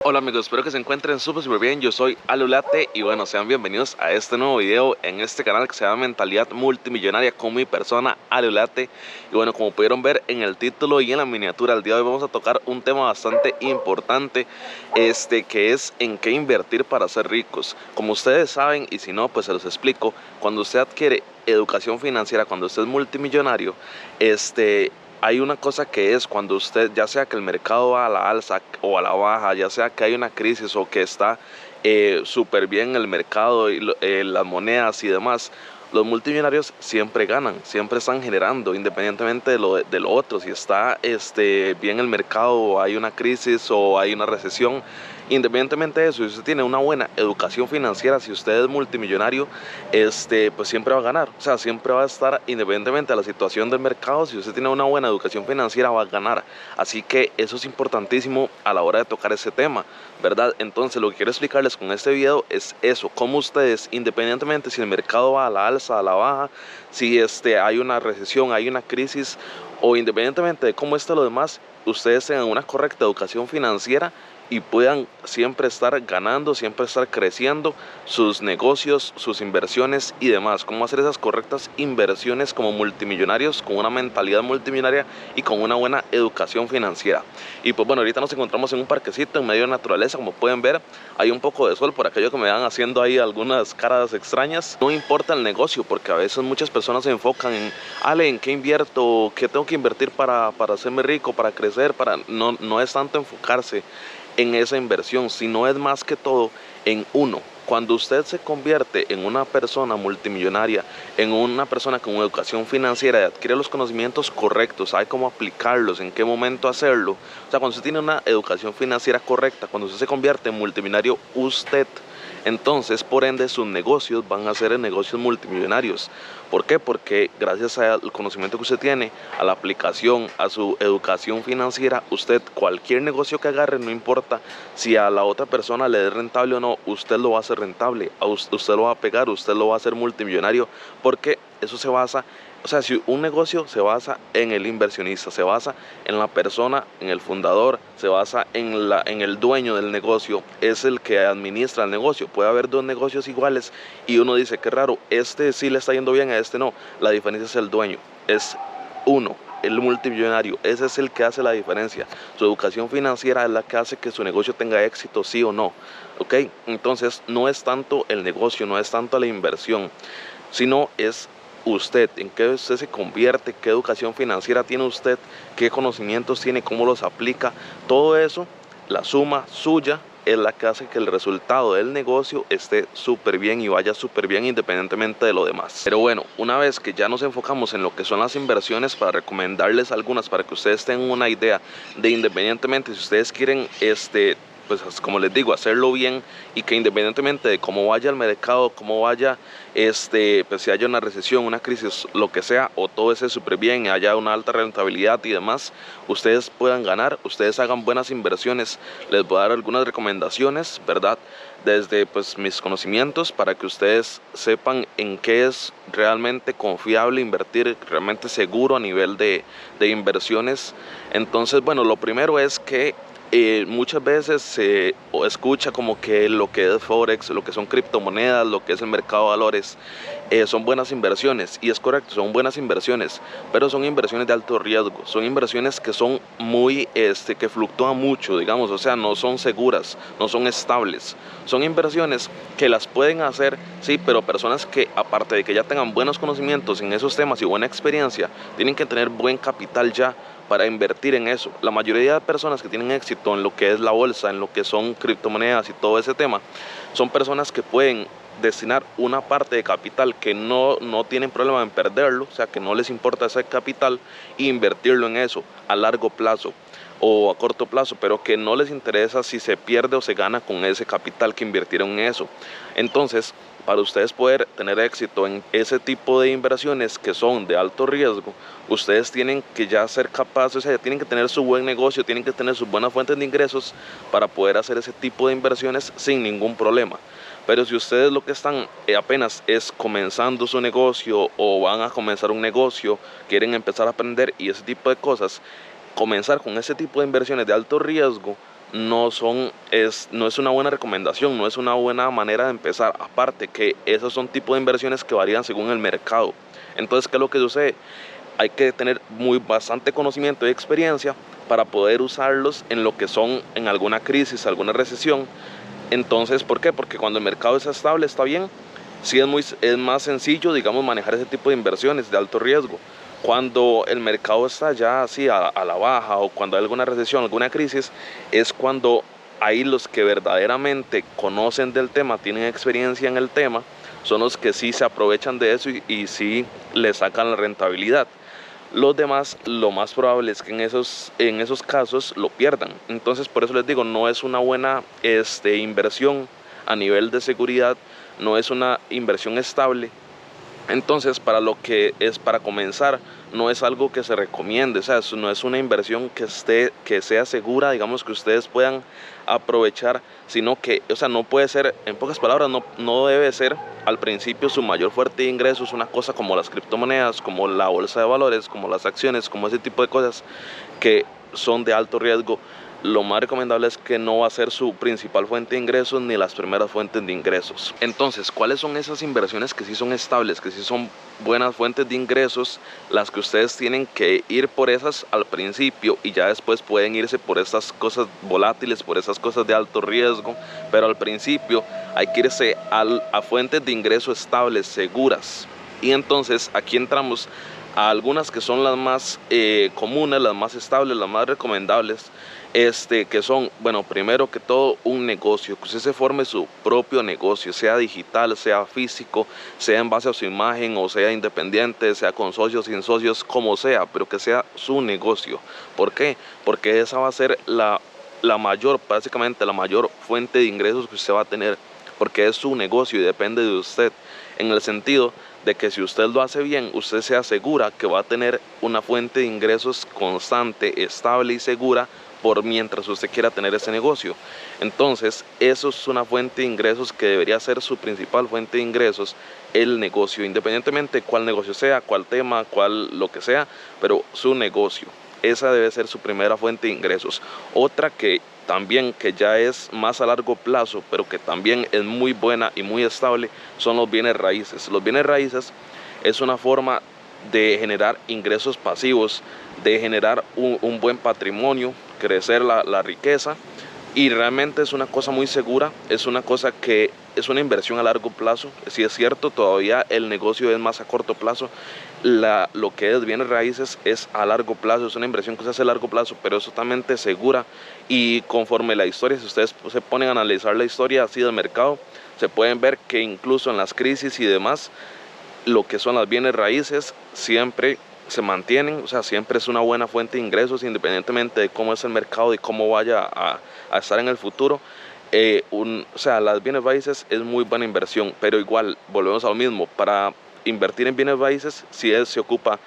Hola amigos, espero que se encuentren súper bien. Yo soy Alulate y bueno, sean bienvenidos a este nuevo video en este canal que se llama Mentalidad Multimillonaria con mi persona Alulate. Y bueno, como pudieron ver en el título y en la miniatura, el día de hoy vamos a tocar un tema bastante importante, que es en qué invertir para ser ricos. Como ustedes saben, y si no, pues se los explico, cuando usted adquiere educación financiera, cuando usted es multimillonario, hay una cosa que es cuando usted, ya sea que el mercado va a la alza o a la baja, ya sea que hay una crisis o que está súper bien el mercado y las monedas y demás, los multimillonarios siempre ganan, siempre están generando, independientemente de lo otro. Si está bien el mercado o hay una crisis o hay una recesión, independientemente de eso, si usted tiene una buena educación financiera, si usted es multimillonario, pues siempre va a ganar. O sea, siempre va a estar, independientemente de la situación del mercado, si usted tiene una buena educación financiera, va a ganar. Así que eso es importantísimo a la hora de tocar ese tema, ¿verdad? Entonces, lo que quiero explicarles con este video es eso, cómo ustedes, independientemente si el mercado va a la alza, a la baja, si hay una recesión, hay una crisis, o independientemente de cómo esté lo demás, ustedes tengan una correcta educación financiera y puedan siempre estar ganando, siempre estar creciendo sus negocios, sus inversiones y demás. Cómo hacer esas correctas inversiones como multimillonarios, con una mentalidad multimillonaria y con una buena educación financiera. Y pues bueno, ahorita nos encontramos en un parquecito en medio de la naturaleza. Como pueden ver, hay un poco de sol por aquello que me van haciendo ahí algunas caras extrañas. No importa el negocio, porque a veces muchas personas se enfocan en, Ale, ¿en qué invierto? ¿Qué tengo que invertir para hacerme rico, para crecer? No es tanto enfocarse en esa inversión, sino es más que todo en uno. Cuando usted se convierte en una persona multimillonaria, en una persona con educación financiera y adquiere los conocimientos correctos, sabe cómo aplicarlos, en qué momento hacerlo. O sea, cuando usted tiene una educación financiera correcta, cuando usted se convierte en multimillonario, entonces, por ende, sus negocios van a ser negocios multimillonarios. ¿Por qué? Porque gracias al conocimiento que usted tiene, a la aplicación, a su educación financiera, usted cualquier negocio que agarre, no importa si a la otra persona le es rentable o no, usted lo va a hacer rentable, usted lo va a pegar, usted lo va a hacer multimillonario, porque eso se basa. O sea, si un negocio se basa en el inversionista, se basa en la persona, en el fundador, se basa en el dueño del negocio, es el que administra el negocio. Puede haber dos negocios iguales y uno dice, qué raro, este sí le está yendo bien, a este no. La diferencia es el dueño, es uno, el multimillonario. Ese es el que hace la diferencia. Su educación financiera es la que hace que su negocio tenga éxito, sí o no. ¿Ok? Entonces, no es tanto el negocio, no es tanto la inversión, sino es usted, en qué usted se convierte, qué educación financiera tiene usted, qué conocimientos tiene, cómo los aplica. Todo eso, la suma suya es la que hace que el resultado del negocio esté súper bien y vaya súper bien independientemente de lo demás. Pero bueno, una vez que ya nos enfocamos en lo que son las inversiones, para recomendarles algunas para que ustedes tengan una idea de, independientemente si ustedes quieren pues como les digo, hacerlo bien, y que independientemente de cómo vaya el mercado, cómo vaya, pues si haya una recesión, una crisis, lo que sea, o todo esté súper bien y haya una alta rentabilidad y demás, ustedes puedan ganar, ustedes hagan buenas inversiones. Les voy a dar algunas recomendaciones, ¿verdad? Desde pues mis conocimientos, para que ustedes sepan en qué es realmente confiable invertir, realmente seguro a nivel de inversiones. Entonces, bueno, lo primero es que muchas veces se escucha como que lo que es Forex, lo que son criptomonedas, lo que es el mercado de valores, son buenas inversiones. Y es correcto, son buenas inversiones, pero son inversiones de alto riesgo, son inversiones que son muy, que fluctúan mucho, digamos. O sea, no son seguras, no son estables. Son inversiones que las pueden hacer, sí, pero personas que, aparte de que ya tengan buenos conocimientos en esos temas y buena experiencia, tienen que tener buen capital ya para invertir en eso. La mayoría de personas que tienen éxito en lo que es la bolsa, en lo que son criptomonedas y todo ese tema, son personas que pueden destinar una parte de capital, que no tienen problema en perderlo, o sea, que no les importa ese capital, e invertirlo en eso a largo plazo o a corto plazo, pero que no les interesa si se pierde o se gana con ese capital que invirtieron en eso. Entonces, para ustedes poder tener éxito en ese tipo de inversiones que son de alto riesgo, ustedes tienen que ya ser capaces, o sea, tienen que tener su buen negocio, tienen que tener sus buenas fuentes de ingresos para poder hacer ese tipo de inversiones sin ningún problema. Pero si ustedes lo que están apenas es comenzando su negocio, o van a comenzar un negocio, quieren empezar a aprender y ese tipo de cosas, comenzar con ese tipo de inversiones de alto riesgo no es una buena recomendación, no es una buena manera de empezar. Aparte que esos son tipos de inversiones que varían según el mercado. Entonces, ¿qué es lo que sucede? Hay que tener bastante conocimiento y experiencia para poder usarlos en lo que son en alguna crisis, alguna recesión. Entonces, ¿por qué? Porque cuando el mercado está estable, está bien. Sí es más sencillo, digamos, manejar ese tipo de inversiones de alto riesgo. Cuando el mercado está ya así a la baja, o cuando hay alguna recesión, alguna crisis, es cuando ahí los que verdaderamente conocen del tema, tienen experiencia en el tema, son los que sí se aprovechan de eso y sí le sacan la rentabilidad. Los demás, lo más probable es que en esos casos lo pierdan. Entonces, por eso les digo, no es una buena inversión a nivel de seguridad, no es una inversión estable. Entonces, para lo que es para comenzar, no es algo que se recomiende, o sea, no es una inversión que sea segura, digamos, que ustedes puedan aprovechar, sino que, o sea, no puede ser, en pocas palabras, no debe ser al principio su mayor fuerte de ingresos, una cosa como las criptomonedas, como la bolsa de valores, como las acciones, como ese tipo de cosas que son de alto riesgo. Lo más recomendable es que no va a ser su principal fuente de ingresos ni las primeras fuentes de ingresos. Entonces, ¿cuáles son esas inversiones que sí son estables, que sí son buenas fuentes de ingresos? Las que ustedes tienen que ir por esas al principio y ya después pueden irse por estas cosas volátiles, por esas cosas de alto riesgo, pero al principio hay que irse a fuentes de ingresos estables, seguras. Y entonces aquí entramos a algunas que son las más comunes, las más estables, las más recomendables, que son, bueno, primero que todo, un negocio, que usted se forme su propio negocio, sea digital, sea físico, sea en base a su imagen, o sea independiente, sea con socios, sin socios, como sea, pero que sea su negocio. ¿Por qué? Porque esa va a ser la mayor, básicamente la mayor fuente de ingresos que usted va a tener, porque es su negocio y depende de usted, en el sentido de que si usted lo hace bien, usted se asegura que va a tener una fuente de ingresos constante, estable y segura por mientras usted quiera tener ese negocio. Entonces, eso es una fuente de ingresos que debería ser su principal fuente de ingresos, el negocio, independientemente de cuál negocio sea, cuál tema, cuál lo que sea, pero su negocio. Esa debe ser su primera fuente de ingresos. Otra que también, que ya es más a largo plazo, pero que también es muy buena y muy estable, son los bienes raíces. Los bienes raíces es una forma de generar ingresos pasivos, de generar un buen patrimonio, crecer la riqueza, y realmente es una cosa muy segura, es una cosa que es una inversión a largo plazo. Si es cierto, todavía el negocio es más a corto plazo, lo que es bienes raíces es a largo plazo, es una inversión que se hace a largo plazo, pero es totalmente segura. Y conforme la historia, si ustedes se ponen a analizar la historia así del mercado, se pueden ver que incluso en las crisis y demás, lo que son las bienes raíces siempre se mantienen, o sea, siempre es una buena fuente de ingresos, independientemente de cómo es el mercado y cómo vaya a estar en el futuro. O sea, las bienes raíces es muy buena inversión, pero igual, volvemos a lo mismo, para invertir en bienes raíces, si se ocupa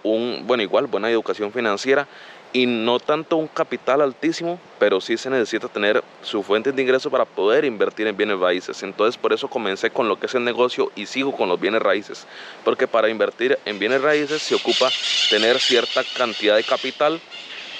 bueno, igual, buena educación financiera, y no tanto un capital altísimo, pero sí se necesita tener su fuente de ingreso para poder invertir en bienes raíces. Entonces, por eso comencé con lo que es el negocio y sigo con los bienes raíces, porque para invertir en bienes raíces se ocupa tener cierta cantidad de capital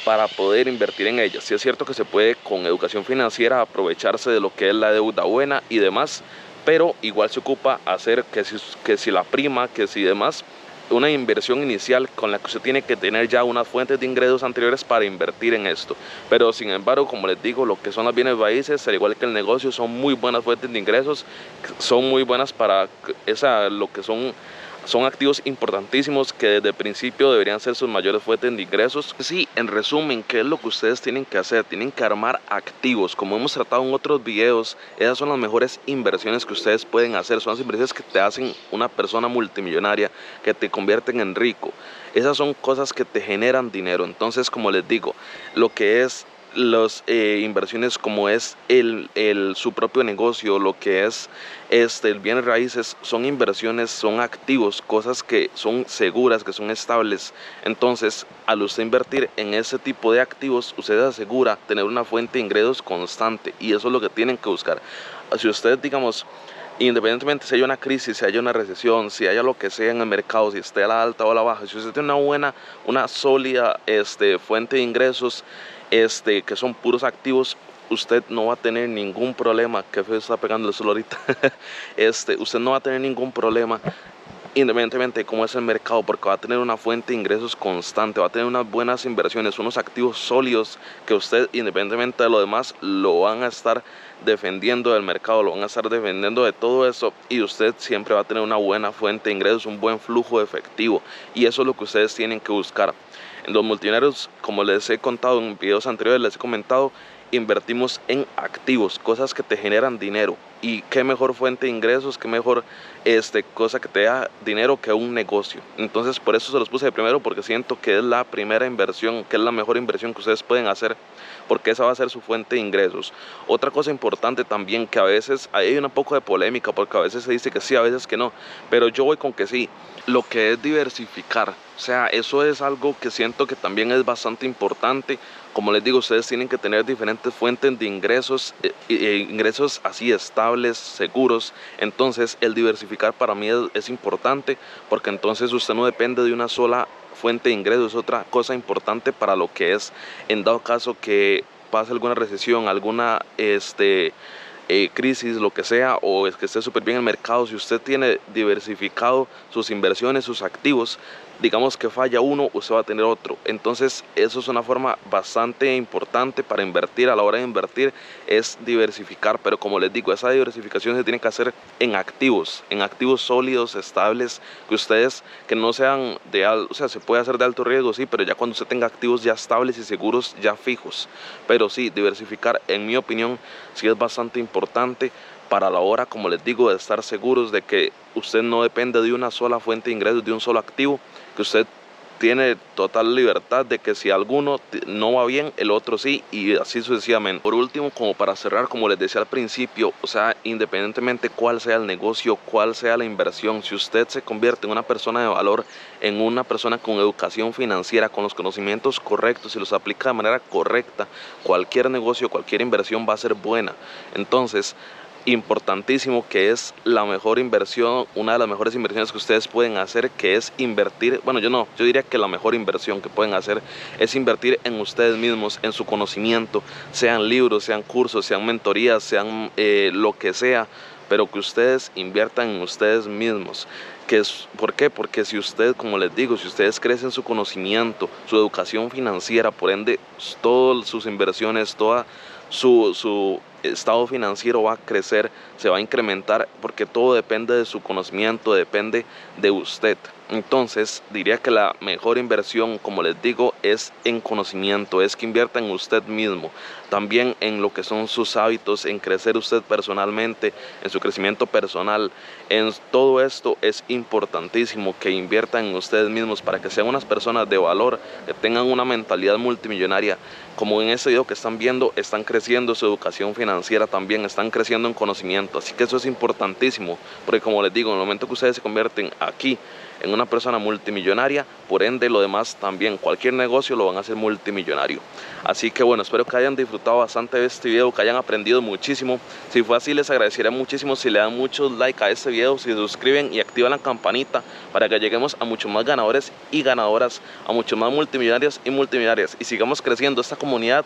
para poder invertir en ellas. Sí es cierto que se puede con educación financiera aprovecharse de lo que es la deuda buena y demás, pero igual se ocupa hacer que si la prima, que si demás, una inversión inicial con la que usted tiene que tener ya unas fuentes de ingresos anteriores para invertir en esto. Pero sin embargo, como les digo, lo que son las bienes raíces, al igual que el negocio, son muy buenas fuentes de ingresos, son muy buenas para lo que son activos importantísimos que desde el principio deberían ser sus mayores fuentes de ingresos. Sí, en resumen, ¿qué es lo que ustedes tienen que hacer? Tienen que armar activos. Como hemos tratado en otros videos, esas son las mejores inversiones que ustedes pueden hacer. Son las inversiones que te hacen una persona multimillonaria, que te convierten en rico. Esas son cosas que te generan dinero. Entonces, como les digo, lo que es las inversiones como es su propio negocio, lo que es el bienes raíces, son inversiones, son activos, cosas que son seguras, que son estables. Entonces, al usted invertir en ese tipo de activos, usted asegura tener una fuente de ingresos constante, y eso es lo que tienen que buscar. Si usted, digamos, independientemente si haya una crisis, si haya una recesión, si haya lo que sea en el mercado, si esté a la alta o a la baja, si usted tiene una sólida fuente de ingresos, que son puros activos, usted no va a tener ningún problema. Que feo está pegando el sol ahorita. Usted no va a tener ningún problema independientemente de cómo es el mercado, porque va a tener una fuente de ingresos constante, va a tener unas buenas inversiones, unos activos sólidos que usted, independientemente de lo demás, lo van a estar defendiendo del mercado, lo van a estar defendiendo de todo eso, y usted siempre va a tener una buena fuente de ingresos, un buen flujo de efectivo, y eso es lo que ustedes tienen que buscar. En los multimillonarios, como les he contado en videos anteriores, les he comentado, invertimos en activos, cosas que te generan dinero. Y qué mejor fuente de ingresos, qué mejor cosa que te da dinero que un negocio. Entonces por eso se los puse de primero, porque siento que es la primera inversión, que es la mejor inversión que ustedes pueden hacer, porque esa va a ser su fuente de ingresos. Otra cosa importante también, que a veces hay un poco de polémica, porque a veces se dice que sí, a veces que no, pero yo voy con que sí. Lo que es diversificar, o sea, eso es algo que siento que también es bastante importante. Como les digo, ustedes tienen que tener diferentes fuentes de ingresos, ingresos así estables, seguros. Entonces el diversificar para mí es importante, porque entonces usted no depende de una sola fuente de ingresos. Es otra cosa importante para lo que es, en dado caso que pase alguna recesión, alguna crisis, lo que sea, o es que esté súper bien el mercado. Si usted tiene diversificado sus inversiones, sus activos, digamos que falla uno, usted va a tener otro. Entonces eso es una forma bastante importante para invertir. A la hora de invertir es diversificar, pero como les digo, esa diversificación se tiene que hacer en activos sólidos, estables, que ustedes, que no sean o sea, se puede hacer de alto riesgo, sí, pero ya cuando usted tenga activos ya estables y seguros, ya fijos. Pero sí, diversificar, en mi opinión, sí es bastante importante para la hora, como les digo, de estar seguros de que usted no depende de una sola fuente de ingresos, de un solo activo, que usted tiene total libertad de que si alguno no va bien, el otro sí, y así sucesivamente. Por último, como para cerrar, como les decía al principio, o sea, independientemente cuál sea el negocio, cuál sea la inversión, si usted se convierte en una persona de valor, en una persona con educación financiera, con los conocimientos correctos y los aplica de manera correcta, cualquier negocio, cualquier inversión va a ser buena. Entonces, importantísimo, que es la mejor inversión, una de las mejores inversiones que ustedes pueden hacer, que es invertir, bueno, yo diría que la mejor inversión que pueden hacer es invertir en ustedes mismos, en su conocimiento, sean libros, sean cursos, sean mentorías, sean lo que sea, pero que ustedes inviertan en ustedes mismos. ¿Por qué? Porque si usted, como les digo, si ustedes crecen su conocimiento, su educación financiera, por ende, todas sus inversiones, toda su estado financiero va a crecer, se va a incrementar, porque todo depende de su conocimiento, depende de usted. Entonces diría que la mejor inversión, como les digo, es en conocimiento, es que invierta en usted mismo, también en lo que son sus hábitos, en crecer usted personalmente, en su crecimiento personal. En todo esto es importantísimo que inviertan en ustedes mismos para que sean unas personas de valor, que tengan una mentalidad multimillonaria. Como en este video que están viendo, están creciendo su educación financiera también, están creciendo en conocimiento, así que eso es importantísimo, porque como les digo, en el momento que ustedes se convierten aquí en una persona multimillonaria, por ende lo demás también, cualquier negocio lo van a hacer multimillonario. Así que bueno, espero que hayan disfrutado bastante de este video, que hayan aprendido muchísimo. Si fue así, les agradecería muchísimo si le dan muchos like a este video, si se suscriben y activan la campanita para que lleguemos a muchos más ganadores y ganadoras, a muchos más multimillonarios y multimillonarias, y sigamos creciendo esta comunidad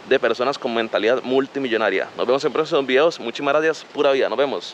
de personas con mentalidad multimillonaria. Nos vemos en próximos videos. Muchísimas gracias, pura vida. Nos vemos.